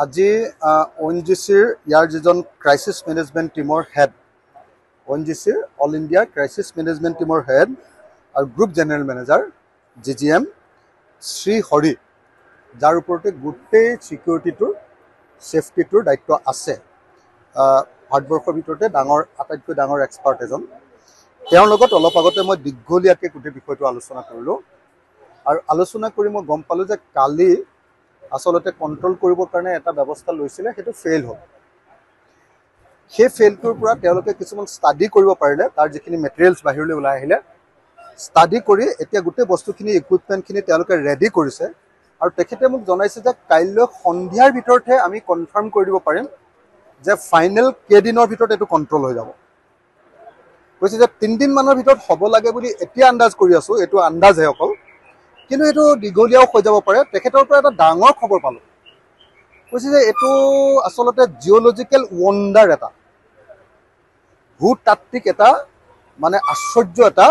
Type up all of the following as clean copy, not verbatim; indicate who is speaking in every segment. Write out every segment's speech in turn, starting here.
Speaker 1: আজি ONGCৰ ইয়াৰ যিজন ক্ৰাইচিছ মেনেজমেণ্ট টিমৰ হেড ONGCৰ অল ইণ্ডিয়া ক্ৰাইচিছ মেনেজমেণ্ট টিমৰ হেড আৰু group general manager GGM Shri Hari যাৰ ওপৰতে গোটেই ছিকিউৰিটিটোৰ ছেফটিটোৰ দায়িত্ব আছে ভাৰতবৰ্ষৰ ভিতৰতে আটাইতকৈ ডাঙৰ এক্সপাৰ্ট এজন তেওঁৰ লগত অলপ আগতে মই দীঘলীয়াকৈ গোটেই বিষয়টো আলোচনা কৰিলোঁ আৰু আলোচনা কৰি মই গম পালোঁ যে কালি আসলতে কন্ট্ৰোল কৰিবৰ কাৰণে এটা ব্যৱস্থা লৈছিলে সেইটো ফেইল হ'ল সেই ফেইলটোৰ পৰা তেওঁলোকে কিছুমান ষ্টাডি কৰিব পাৰিলে তাৰ যিখিনি মেটেৰিয়েলছ বাহিৰলৈ ওলাই আহিলে ষ্টাডি কৰি এতিয়া গোটেই বস্তুখিনি ইকুইপমেণ্টখিনি তেওঁলোকে ৰেডি কৰিছে আৰু তেখেতে মোক জনাইছে যে কাইলৈ সন্ধিয়াৰ ভিতৰতহে আমি কনফাৰ্ম কৰি দিব পাৰিম যে ফাইনেল কেইদিনৰ ভিতৰত এইটো কন্ট্ৰোল হৈ যাব কৈছে যে 3 দিনমানৰ ভিতৰত হ'ব লাগে বুলি এতিয়া আন্দাজ কৰি আছোঁ এইটো আন্দাজহে অকল কিন্তু এইটো দীঘলীয়াও হৈ যাব পাৰে তেখেতৰ পৰা এটা ডাঙৰ খবৰ পালোঁ কৈছে যে এইটো আসলতে জিঅ'লজিকেল ৱণ্ডাৰ এটা ভূতাত্ত্বিক এটা মানে আশ্চৰ্য এটা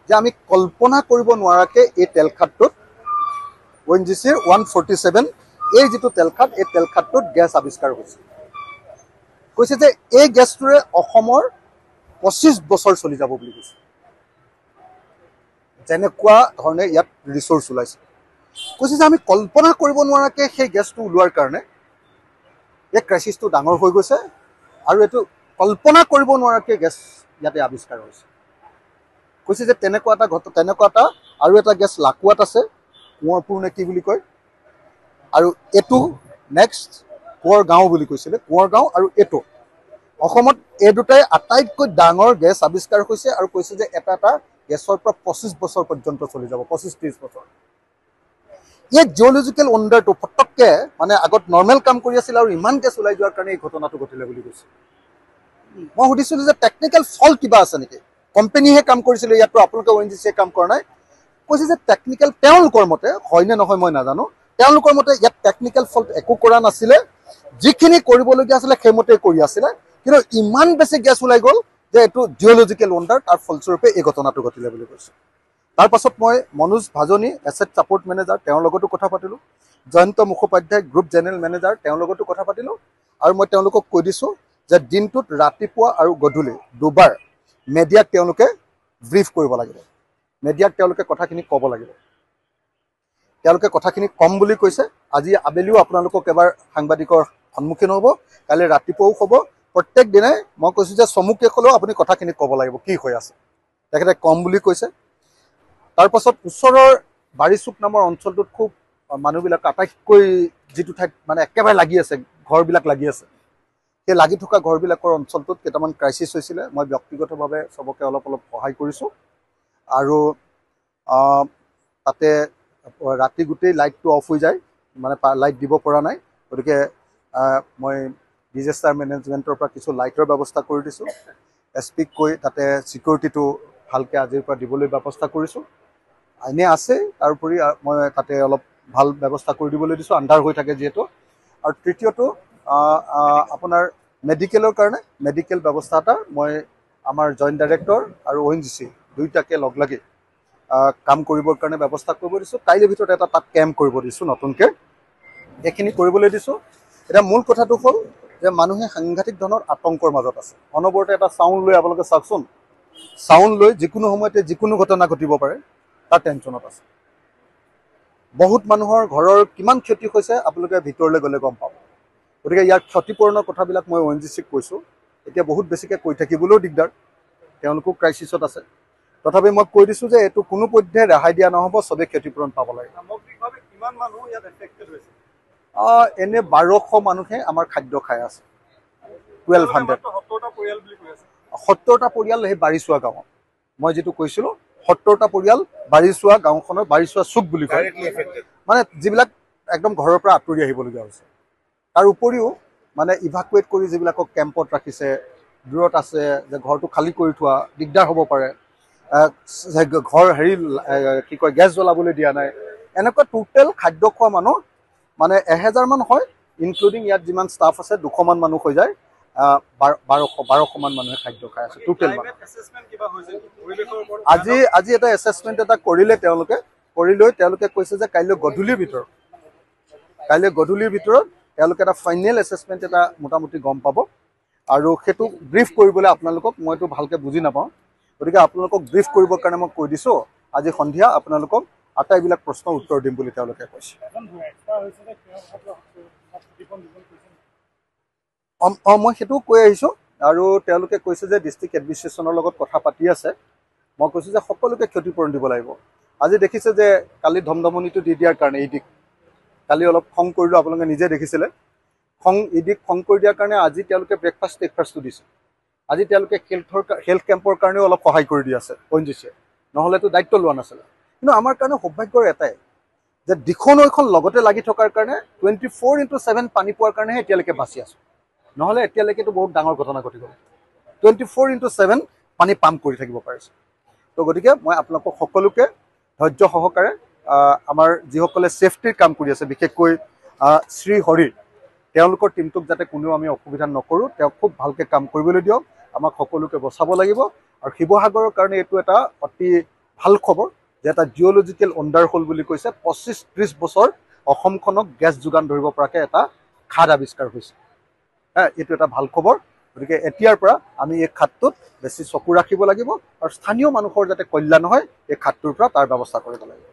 Speaker 1: যে আমি কল্পনা কৰিব নোৱাৰাকৈ এই তেলখাটটোত ONGCৰ 147 এই যিটো তেলখাট এই তেলখাটটোত গেছ আৱিষ্কাৰ হৈছে কৈছে যে এই গেছটোৰে অসমৰ 25 বছৰ চলি যাব বুলি কৈছে যেনেকুৱা ধৰণে ইয়াত ৰিচোৰ্চ ওলাইছে কৈছে যে আমি কল্পনা কৰিব নোৱাৰাকৈ সেই গেছটো ওলোৱাৰ কাৰণে এই ক্ৰাইচিছটো ডাঙৰ হৈ গৈছে আৰু এইটো কল্পনা কৰিব নোৱাৰাকৈ গেছ ইয়াতে আৱিষ্কাৰ হৈছে কৈছে যে তেনেকুৱা এটা আৰু এটা গেছ লাকুৱাত আছে কোঁৱৰপুৰ নে কি বুলি কয় আৰু এইটো নেক্সট কোঁৱৰ গাঁও বুলি কৈছিলে কোঁৱৰ গাঁও আৰু এইটো অসমত এই দুটাই আটাইতকৈ ডাঙৰ গেছ আৱিষ্কাৰ হৈছে আৰু কৈছে যে এটা গেছৰ পৰা 25 বছৰ পৰ্যন্ত চলি যাব 25-30 বছৰ এই জিঅ'লজিকেল ৱণ্ডাৰটো ফটককৈ মানে আগত নৰ্মেল কাম কৰি আছিল আৰু ইমান গেছ ওলাই যোৱাৰ কাৰণে এই ঘটনাটো ঘটিলে বুলি কৈছে মই সুধিছিলোঁ যে টেকনিকেল ফল্ট কিবা আছে নেকি কোম্পানীহে কাম কৰিছিলে ইয়াতো আপোনালোকে ONGCয়ে কাম কৰা নাই কৈছে যে টেকনিকেল তেওঁলোকৰ মতে হয়নে নহয় মই নাজানো তেওঁলোকৰ মতে ইয়াত টেকনিকেল ফল্ট একো কৰা নাছিলে যিখিনি কৰিবলগীয়া আছিলে সেইমতেই কৰি আছিলে কিন্তু ইমান বেছি গেছ ওলাই গ'ল যে এইটো জিঅ'লজিকেল ৱণ্ডাৰ তাৰ ফলস্বৰূপে এই ঘটনাটো ঘটিলে বুলি কৈছে তাৰ পাছত মই মনোজ ভাজনী এছেট ছাপৰ্ট মেনেজাৰ তেওঁৰ লগতো কথা পাতিলোঁ Jayanta Mukhopadhyay group general manager তেওঁৰ লগতো কথা পাতিলোঁ আৰু মই তেওঁলোকক কৈ দিছোঁ যে দিনটোত ৰাতিপুৱা আৰু গধূলি দুবাৰ মেডিয়াক তেওঁলোকে ব্ৰিফ কৰিব লাগিব মেডিয়াক তেওঁলোকে কথাখিনি ক'ব লাগিব তেওঁলোকে কথাখিনি কম বুলি কৈছে আজি আবেলিও আপোনালোকক এবাৰ সাংবাদিকৰ সন্মুখীন হ'ব কালি ৰাতিপুৱাও হ'ব প্ৰত্যেক দিনাই মই কৈছোঁ যে চমুকৈ ক'লেও আপুনি কথাখিনি ক'ব লাগিব কি হৈ আছে তেখেতে কম বুলি কৈছে তাৰ পাছত ওচৰৰ বাৰিচুক নামৰ অঞ্চলটোত খুব মানুহবিলাক আটাইতকৈ যিটো ঠাইত মানে একেবাৰে লাগি আছে ঘৰবিলাক লাগি আছে সেই লাগি থকা ঘৰবিলাকৰ অঞ্চলটোত কেইটামান ক্ৰাইচিছ হৈছিলে মই ব্যক্তিগতভাৱে চবকে অলপ সহায় কৰিছোঁ আৰু তাতে ৰাতি গোটেই লাইটটো অফ হৈ যায় মানে লাইট দিব পৰা নাই গতিকে মই ডিজাষ্টাৰ মেনেজমেণ্টৰ পৰা কিছু লাইটৰ ব্যৱস্থা কৰি দিছোঁ SPক কৈ তাতে ছিকিউৰিটিটো ভালকৈ আজিৰ পৰা দিবলৈ ব্যৱস্থা কৰিছোঁ এনে আছে তাৰোপৰি মই তাতে অলপ ভাল ব্যৱস্থা কৰি দিবলৈ দিছোঁ আন্ধাৰ হৈ থাকে যিহেতু আৰু তৃতীয়টো আপোনাৰ মেডিকেলৰ কাৰণে মেডিকেল ব্যৱস্থা এটা মই আমাৰ জইণ্ট ডাইৰেক্টৰ আৰু ONGC দুয়োটাকে লগ লাগি কাম কৰিবৰ কাৰণে ব্যৱস্থা কৰিব দিছোঁ কাইলৈৰ ভিতৰত এটা তাত কেম্প কৰিব দিছোঁ নতুনকৈ এইখিনি কৰিবলৈ দিছোঁ এতিয়া মূল কথাটো হ'ল যে মানুহে সাংঘাতিক ধৰণৰ আতংকৰ মাজত আছে অনবৰতে এটা চাউণ্ড লৈ আপোনালোকে চাওকচোন চাউণ্ড লৈ যিকোনো সময়তে যিকোনো ঘটনা ঘটিব পাৰে তাৰ টেনশ্যনত আছে বহুত মানুহৰ ঘৰৰ কিমান ক্ষতি হৈছে আপোনালোকে ভিতৰলৈ গ'লে গম পাব গতিকে ইয়াৰ ক্ষতিপূৰণৰ কথাবিলাক মই ONGCক কৈছোঁ এতিয়া বহুত বেছিকৈ কৈ থাকিবলৈও দিগদাৰ তেওঁলোকো ক্ৰাইচিছত আছে তথাপি মই কৈ দিছোঁ যে এইটো কোনো পধ্যে ৰেহাই দিয়া নহ'ব চবেই ক্ষতিপূৰণ পাব লাগে
Speaker 2: সামগ্ৰিকভাৱে কিমান মানুহ ইয়াত এফেক্টেড হৈছে
Speaker 1: এনে 1200 মানুহে আমাৰ খাদ্য খাই আছে 1200 70টা পৰিয়াল সেই বাৰিচোৱা গাঁৱত মই যিটো কৈছিলোঁ 70টা পৰিয়াল বাৰিচোৱা গাঁওখনৰ বাৰিচোৱা চুক বুলি কয় মানে যিবিলাক একদম ঘৰৰ পৰা আঁতৰি আহিবলগীয়া হৈছে তাৰ উপৰিও মানে ইভাকুৱেট কৰি যিবিলাকক কেম্পত ৰাখিছে দূৰত আছে যে ঘৰটো খালী কৰি থোৱা দিগদাৰ হ'ব পাৰে ঘৰ কি কয় গেছ জ্বলাবলৈ দিয়া নাই এনেকুৱা টোটেল খাদ্য খোৱা মানুহ মানে 1000 মান হয় ইনক্লুডিং ইয়াত যিমান ষ্টাফ আছে 200 মান মানুহ হৈ যায় 1200 মান মানুহে খাদ্য খাই আছে টোটেল আজি এটা এছেছমেণ্ট এটা কৰিলে তেওঁলোকে কৰি লৈ তেওঁলোকে কৈছে যে কাইলৈ গধূলিৰ ভিতৰত তেওঁলোকে এটা ফাইনেল এছেছমেণ্ট এটা মোটামুটি গম পাব আৰু সেইটো ব্ৰিফ কৰিবলৈ আপোনালোকক মইতো ভালকৈ বুজি নাপাওঁ গতিকে আপোনালোকক ব্ৰিফ কৰিবৰ কাৰণে মই কৈ দিছোঁ আজি সন্ধিয়া আপোনালোকক আটাইবিলাক প্ৰশ্নৰ উত্তৰ দিম বুলি তেওঁলোকে কৈছে মই সেইটোও কৈ আহিছোঁ আৰু তেওঁলোকে কৈছে যে ডিষ্ট্ৰিক্ট এডমিনিষ্ট্ৰেশ্যনৰ লগত কথা পাতি আছে মই কৈছোঁ যে সকলোকে ক্ষতিপূৰণ দিব লাগিব আজি দেখিছে যে কালি ধমধমনিটো দি দিয়াৰ কাৰণে ইডিক কালি অলপ খং কৰিলোঁ আপোনালোকে নিজে দেখিছিলে ইডিক খং কৰি দিয়াৰ কাৰণে আজি তেওঁলোকে ব্ৰেকফাষ্টটো দিছে আজি তেওঁলোকে হেল্থ কেম্পৰ কাৰণেও অলপ সহায় কৰি দি আছে ONGC নহ'লেতো দায়িত্ব লোৱা নাছিলে কিন্তু আমাৰ কাৰণে সৌভাগ্যৰ এটাই যে দিখনৈখন লগতে লাগি থকাৰ কাৰণে 24/7 পানী পোৱাৰ কাৰণেহে এতিয়ালৈকে বাচি আছোঁ নহ'লে এতিয়ালৈকেতো বহুত ডাঙৰ ঘটনা ঘটি গ'ল 24/7 পানী পাম্প কৰি থাকিব পাৰিছে তো গতিকে মই আপোনালোকক সকলোকে ধৈৰ্য সহকাৰে আমাৰ যিসকলে ছেফটিৰ কাম কৰি আছে বিশেষকৈ শ্ৰী হৰি তেওঁলোকৰ টিমটোক যাতে কোনেও আমি অসুবিধা নকৰোঁ তেওঁ খুব ভালকৈ কাম কৰিবলৈ দিয়ক আমাক সকলোকে বচাব লাগিব আৰু শিৱসাগৰৰ কাৰণে এইটো এটা অতি ভাল খবৰ যে এটা জিঅ'লজিকেল অণ্ডাৰ হ'ল বুলি কৈছে 25-30 বছৰ অসমখনক গেছ যোগান ধৰিব পৰাকৈ এটা খাদ আৱিষ্কাৰ হৈছে এইটো এটা ভাল খবৰ গতিকে এতিয়াৰ পৰা আমি এই খাদটোত বেছি চকু ৰাখিব লাগিব আৰু স্থানীয় মানুহৰ যাতে কল্যাণ হয় এই খাদটোৰ পৰা তাৰ ব্যৱস্থা কৰিব লাগিব